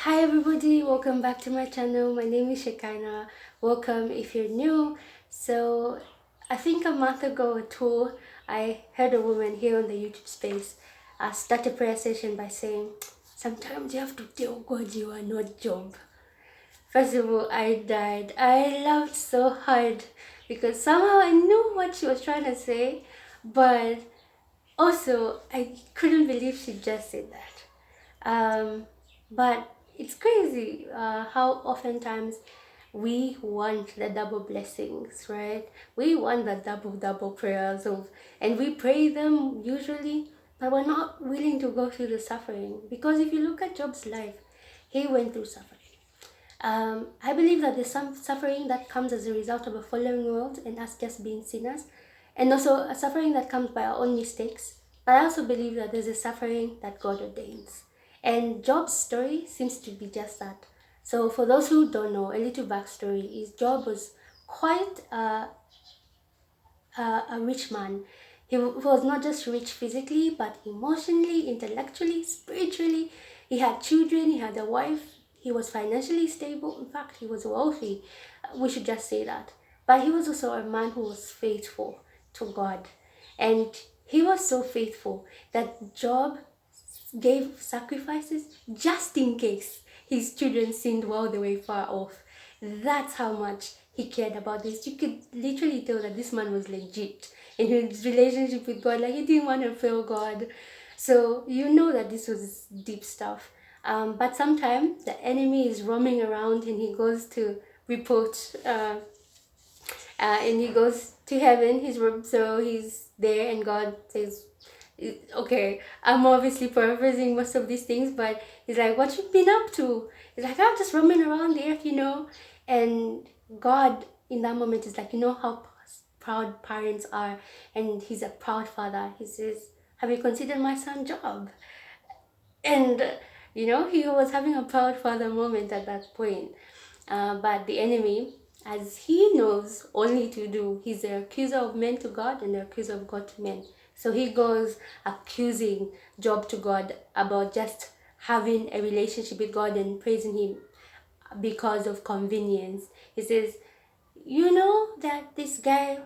Hi everybody, welcome back to my channel. My name is Shekhinah. Welcome if you're new. So I think a month ago or two, I heard a woman here on the YouTube space start a prayer session by saying, sometimes you have to tell God you are not Job. First of all, I died. I laughed so hard because somehow I knew what she was trying to say, but also I couldn't believe she just said that. But it's crazy how oftentimes we want the double blessings, right? We want the double prayers and we pray them usually, but we're not willing to go through the suffering. Because if you look at Job's life, he went through suffering. I believe that there's some suffering that comes as a result of a fallen world and us just being sinners, and also a suffering that comes by our own mistakes. But I also believe that there's a suffering that God ordains. And Job's story seems to be just that. So, for those who don't know, a little backstory is Job was quite a rich man. He was not just rich physically, but emotionally, intellectually, spiritually. He had children, he had a wife, he was financially stable. In fact, he was wealthy. We should just say that. But he was also a man who was faithful to God. And he was so faithful that Job gave sacrifices just in case his children sinned while they were far off. That's how much he cared about this. You could literally tell that this man was legit in his relationship with God. Like, he didn't want to fail God. So you know that this was deep stuff. But sometimes the enemy is roaming around and he goes to report and he goes to heaven. So he's there and God says, okay, I'm obviously paraphrasing most of these things, but he's like, what you been up to? He's like, I'm just roaming around the earth. And God in that moment is like, you know how proud parents are, and he's a proud father. He says, have you considered my son Job? And he was having a proud father moment at that point. But the enemy, as he knows only to do, he's the accuser of men to God and the accuser of God to men. So he goes accusing Job to God about just having a relationship with God and praising him because of convenience. He says, you know that this guy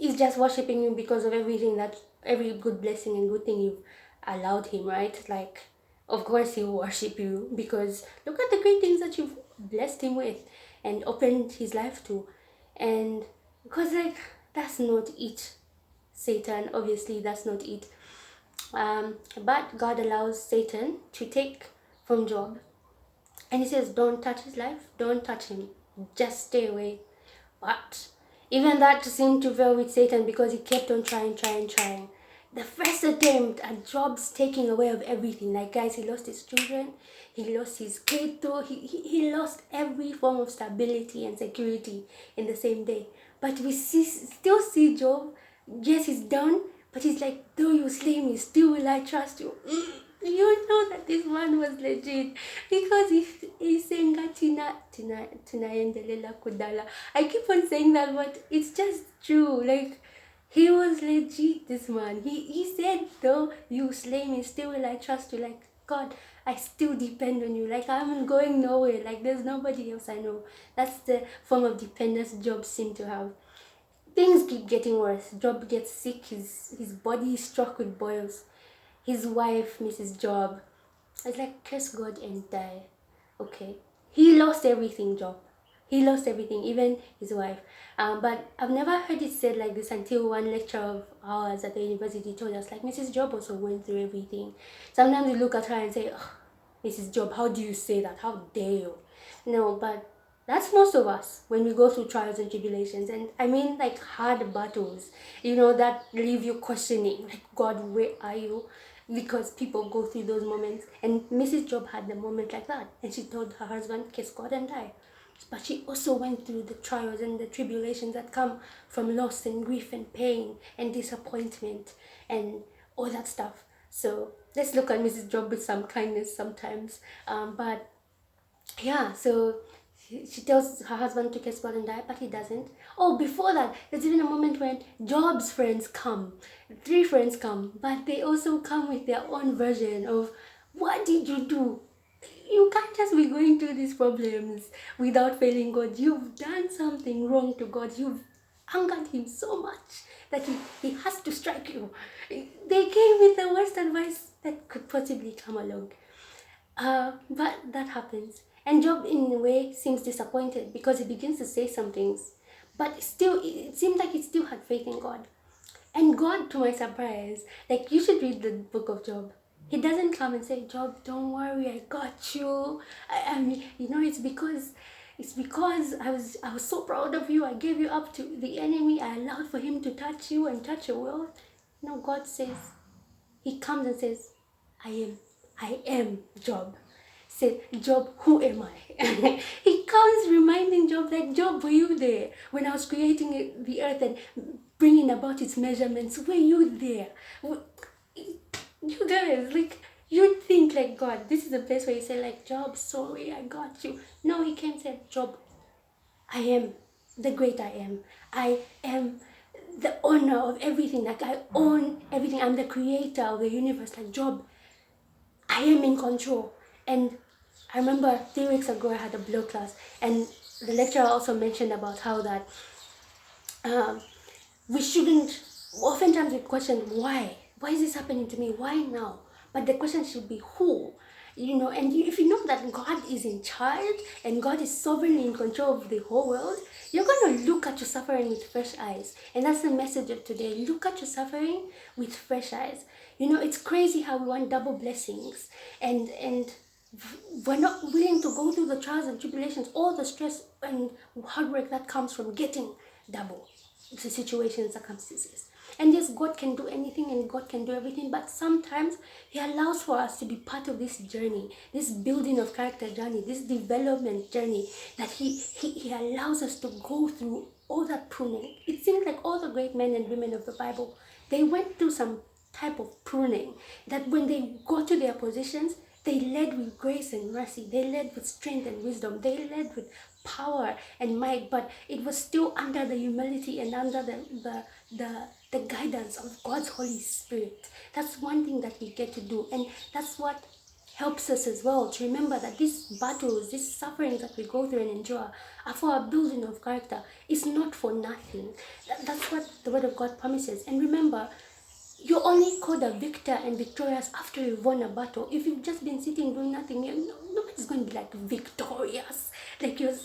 is just worshiping you because of every good blessing and good thing you've allowed him, right? Like, of course he'll worship you because look at the great things that you've blessed him with and opened his life to. And because, like, that's not it, Satan. Obviously, that's not it. But God allows Satan to take from Job, and he says, don't touch his life, don't touch him, just stay away. But even that seemed to fail with Satan because he kept on trying. The first attempt at Job's taking away of everything, like, guys, he lost his children, he lost his kid too, he lost every form of stability and security in the same day. But we still see Job, yes, he's done, but he's like, though you slay me, still will I trust you. You know that this man was legit because he's saying tunaendelela kudala. I keep on saying that, but it's just true. Like, he was legit, this man. He said, though you slay me, still will I trust you. Like, God, I still depend on you. Like, I'm going nowhere. Like, there's nobody else I know. That's the form of dependence Job seemed to have. Things keep getting worse. Job gets sick. His body is struck with boils. His wife, Mrs. Job, is like, curse God and die. Okay. He lost everything, Job. He lost everything, even his wife. But I've never heard it said like this until one lecturer of ours at the university told us, like, Mrs. Job also went through everything. Sometimes you look at her and say, oh, Mrs. Job, how do you say that? How dare you? No, but that's most of us when we go through trials and tribulations. And I mean, like, hard battles, that leave you questioning, like, God, where are you? Because people go through those moments. And Mrs. Job had the moment like that. And she told her husband, kiss God and die. But she also went through the trials and the tribulations that come from loss and grief and pain and disappointment and all that stuff. So let's look at Mrs. Job with some kindness sometimes. But yeah, so she tells her husband to kiss God and die, but he doesn't. Oh, before that, there's even a moment when Job's friends come. 3 friends come, but they also come with their own version of, what did you do? You can't just be going through these problems without failing God. You've done something wrong to God. You've angered him so much that he has to strike you. They came with the worst advice that could possibly come along. But that happens. And Job, in a way, seems disappointed because he begins to say some things. But still, it seemed like he still had faith in God. And God, to my surprise, like, you should read the book of Job. He doesn't come and say, Job, don't worry, I got you. I mean, it's because I was so proud of you. I gave you up to the enemy. I allowed for him to touch you and touch your world. No, God says, he comes and says, I am Job. Said, Job, who am I? He comes reminding Job that, Job, were you there when I was creating the earth and bringing about its measurements? Were you there? You guys, like, you'd think like, God, this is the best way you say, like, Job, sorry, I got you. No, he came and said, Job, I am the great I am. I am the owner of everything. Like, I own everything. I'm the creator of the universe. Like, Job, I am in control. And I remember 3 weeks ago I had a blow class, and the lecturer also mentioned about how that we shouldn't, oftentimes we question why is this happening to me, why now, but the question should be who, and if you know that God is in charge and God is sovereignly in control of the whole world, you're going to look at your suffering with fresh eyes. And that's the message of today. Look at your suffering with fresh eyes. It's crazy how we want double blessings, and we're not willing to go through the trials and tribulations, all the stress and hard work that comes from getting double the situation and circumstances. And yes, God can do anything and God can do everything, but sometimes he allows for us to be part of this journey, this building of character journey, this development journey, that he allows us to go through all that pruning. It seems like all the great men and women of the Bible, they went through some type of pruning, that when they got to their positions, they led with grace and mercy. They led with strength and wisdom. They led with power and might, but it was still under the humility and under the guidance of God's Holy Spirit. That's one thing that we get to do, and that's what helps us as well to remember that these battles, these sufferings that we go through and endure are for our building of character. It's not for nothing. That's what the Word of God promises. And remember, you're only called a victor and victorious after you've won a battle. If you've just been sitting doing nothing, nobody's going to be like victorious. Like you're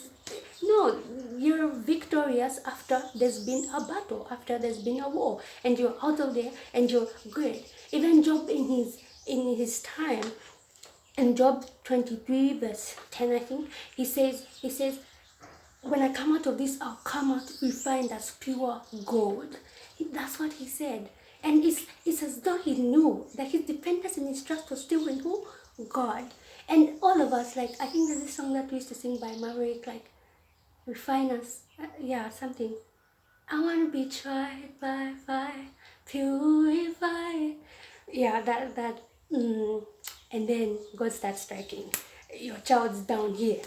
victorious after there's been a battle, after there's been a war, and you're out of there and you're good. Even Job in his time, in Job 23 verse 10, I think, he says, when I come out of this, I'll come out refined as pure gold. That's what he said. And it's as though he knew that his dependence and his trust was still in who? God. And all of us, like, I think there's this song that we used to sing by Maverick, like, refine us. Something. I want to be tried by fire, purified. Yeah, that. And then God starts striking. Your child's down here.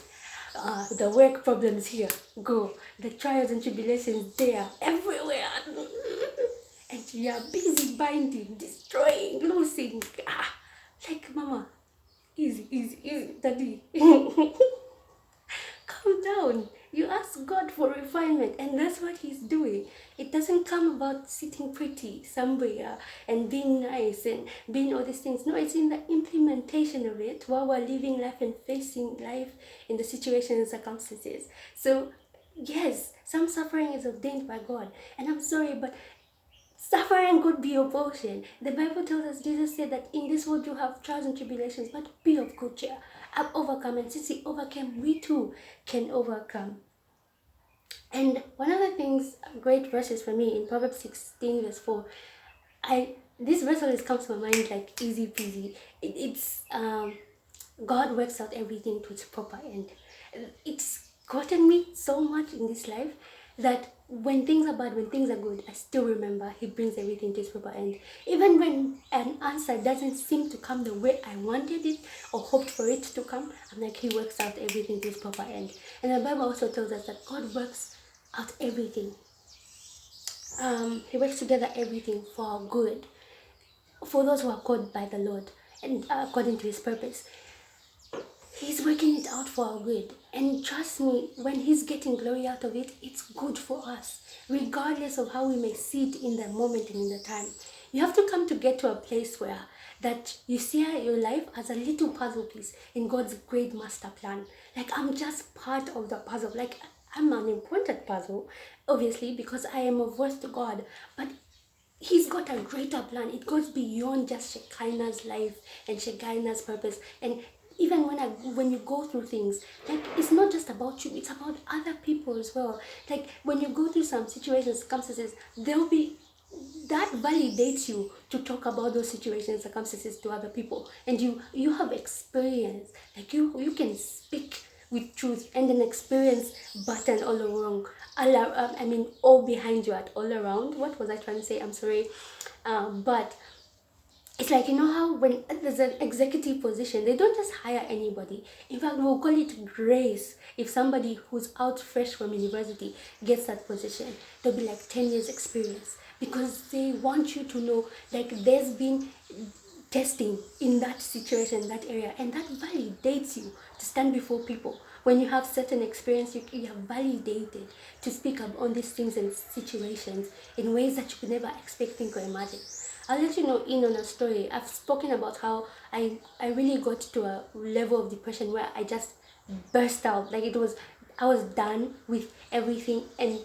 The work problems here. Go. The trials and tribulations there. Everywhere. And you are busy binding, destroying, losing. Like, mama, easy, daddy. Calm down. You ask God for refinement, and that's what he's doing. It doesn't come about sitting pretty somewhere and being nice and being all these things. No, it's in the implementation of it while we're living life and facing life in the situations and circumstances. So, yes, some suffering is ordained by God. And I'm sorry, but suffering could be your portion. The Bible tells us, Jesus said that in this world you have trials and tribulations, but be of good cheer. I've overcome, and since he overcame, we too can overcome. And one of the things, great verses for me in Proverbs 16 verse 4, this verse always comes to my mind like easy peasy. It's God works out everything to its proper end. It's gotten me so much in this life that when things are bad, when things are good, I still remember he brings everything to its proper end. Even when an answer doesn't seem to come the way I wanted it or hoped for it to come, I'm like, he works out everything to its proper end. And the Bible also tells us that God works out everything. He works together everything for our good, for those who are called by the Lord and according to his purpose. He's working it out for our good. And trust me, when He's getting glory out of it, it's good for us, regardless of how we may see it in the moment and in the time. You have to come to get to a place where that you see your life as a little puzzle piece in God's great master plan. Like, I'm just part of the puzzle. Like, I'm an important puzzle, obviously, because I am of worth to God. But He's got a greater plan. It goes beyond just Shekhinah's life and Shekhinah's purpose. And even when you go through things, like, it's not just about you, it's about other people as well. Like, when you go through some situations, circumstances, there'll be that validates you to talk about those situations, circumstances to other people, and you have experience. Like, you can speak with truth and an experience button all around, all behind you, at all around. What was I trying to say? I'm sorry. But it's like, you know how when there's an executive position, they don't just hire anybody. In fact, we'll call it grace. If somebody who's out fresh from university gets that position, they'll be like 10 years experience, because they want you to know, like, there's been testing in that situation, that area, and that validates you to stand before people. When you have certain experience, you are validated to speak up on these things and situations in ways that you could never expect, think, or imagine. I'll let you know in on a story. I've spoken about how I really got to a level of depression where I just burst out. Like, I was done with everything, and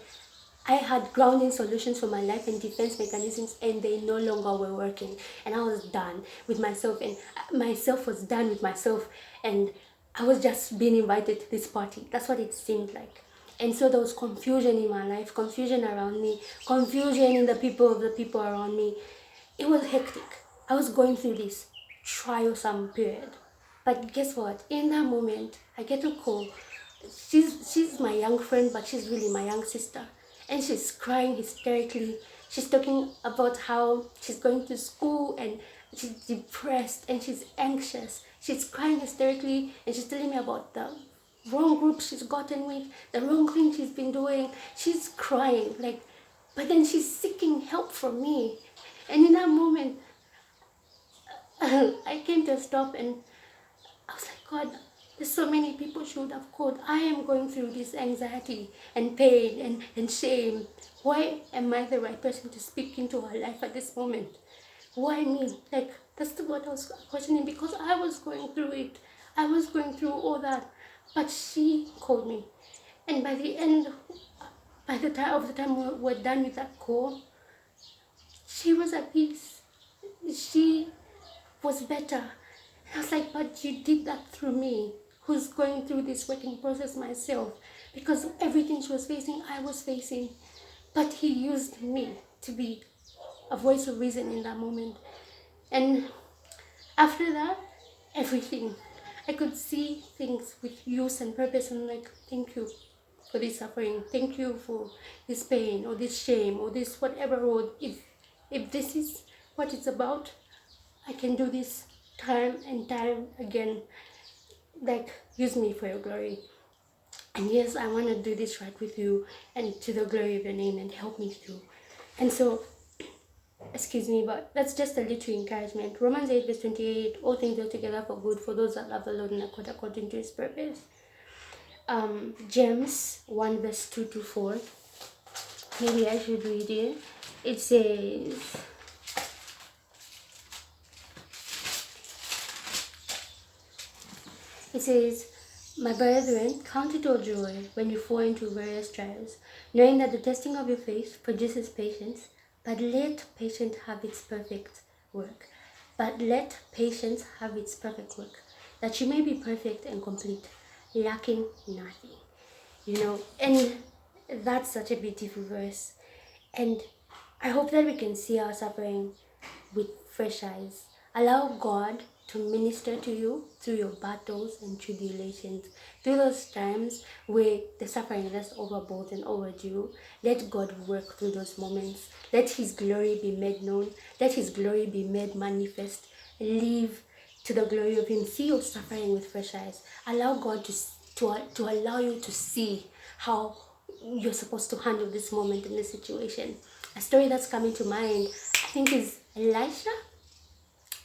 I had grounding solutions for my life and defense mechanisms, and they no longer were working. And I was done with myself, and myself was done with myself, and I was just being invited to this party. That's what it seemed like. And so there was confusion in my life, confusion around me, confusion in the people around me. It was hectic. I was going through this trialsome period. But guess what? In that moment, I get a call. She's my young friend, but she's really my young sister. And she's crying hysterically. She's talking about how she's going to school and she's depressed and she's anxious. She's crying hysterically, and she's telling me about the wrong group she's gotten with, the wrong thing she's been doing. She's crying, like, but then she's seeking help from me. And in that moment, I came to a stop, and I was like, God, there's so many people she would have called. I am going through this anxiety and pain and shame. Why am I the right person to speak into her life at this moment? Why me? Like, that's what I was questioning, because I was going through it. I was going through all that. But she called me. And by the time we were done with that call, she was at peace. She was better. And I was like, but you did that through me, who's going through this working process myself, because everything she was facing, I was facing. But He used me to be a voice of reason in that moment. And after that, everything, I could see things with use and purpose, and I'm like, thank you for this suffering. Thank you for this pain or this shame or this whatever road. If this is what it's about, I can do this time and time again. Like, use me for your glory. And yes, I want to do this right with you and to the glory of your name, and help me through. And so, excuse me, but that's just a little encouragement. Romans 8 verse 28, all things are together for good for those that love the Lord and are called according to His purpose. James 1 verse 2 to 4. Maybe I should read it. It says, my brethren, count it all joy when you fall into various trials, knowing that the testing of your faith produces patience, but let patience have its perfect work. That you may be perfect and complete, lacking nothing. And that's such a beautiful verse. And I hope that we can see our suffering with fresh eyes. Allow God to minister to you through your battles and tribulations, through those times where the suffering is just overboard and overdue. Let God work through those moments. Let His glory be made known. Let His glory be made manifest. Live to the glory of Him. See your suffering with fresh eyes. Allow God to allow you to see how you're supposed to handle this moment in this situation. A story that's coming to mind, I think, is Elisha.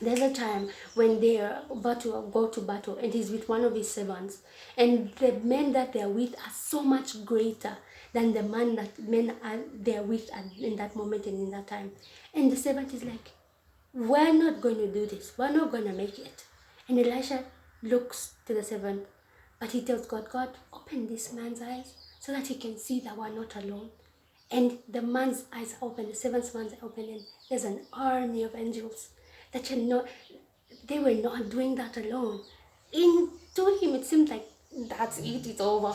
There's a time when they are about to go to battle, and he's with one of his servants, and the men that they are with are so much greater than the men are they are with in that moment and in that time. And the servant is like, we're not going to do this, we're not going to make it. And Elisha looks to the servant, but he tells God, God, open this man's eyes so that he can see that we're not alone. And the man's eyes are open, the servant's man's are open, and there's an army of angels that you know, they were not doing that alone. To him, it seemed like that's it, it's over,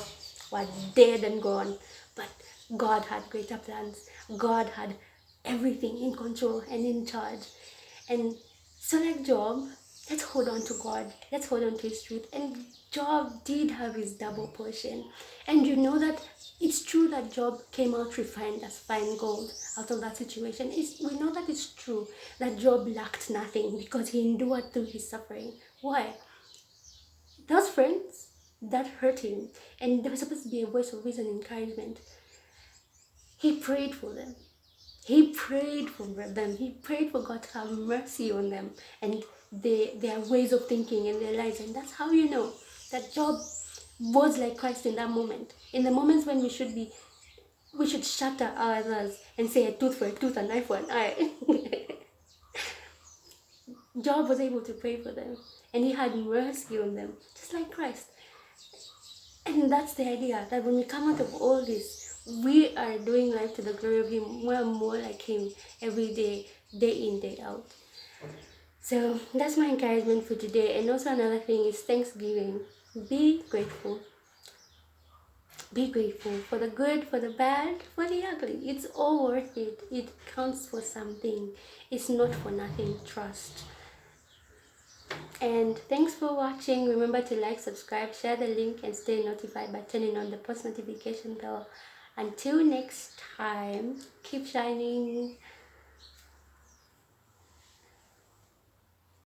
we're dead and gone. But God had greater plans. God had everything in control and in charge. And so, like Job, let's hold on to God. Let's hold on to His truth. And Job did have his double portion. And you know that it's true that Job came out refined as fine gold out of that situation. We know that it's true that Job lacked nothing because he endured through his suffering. Why? Those friends that hurt him, and there was supposed to be a voice of reason and encouragement, he prayed for them. He prayed for them. He prayed for God to have mercy on them and their ways of thinking and their lives. And that's how you know that Job was like Christ in that moment. In the moments when we should shatter others and say a tooth for a tooth, a knife for an eye. Job was able to pray for them, and he had mercy on them, just like Christ. And that's the idea, that when we come out of all this, we are doing life to the glory of Him. We're more like Him every day, day in, day out. So that's my encouragement for today. And also another thing is Thanksgiving. Be grateful. Be grateful for the good, for the bad, for the ugly. It's all worth it. It counts for something. It's not for nothing. Trust. And thanks for watching. Remember to like, subscribe, share the link, and stay notified by turning on the post notification bell. Until next time, keep shining.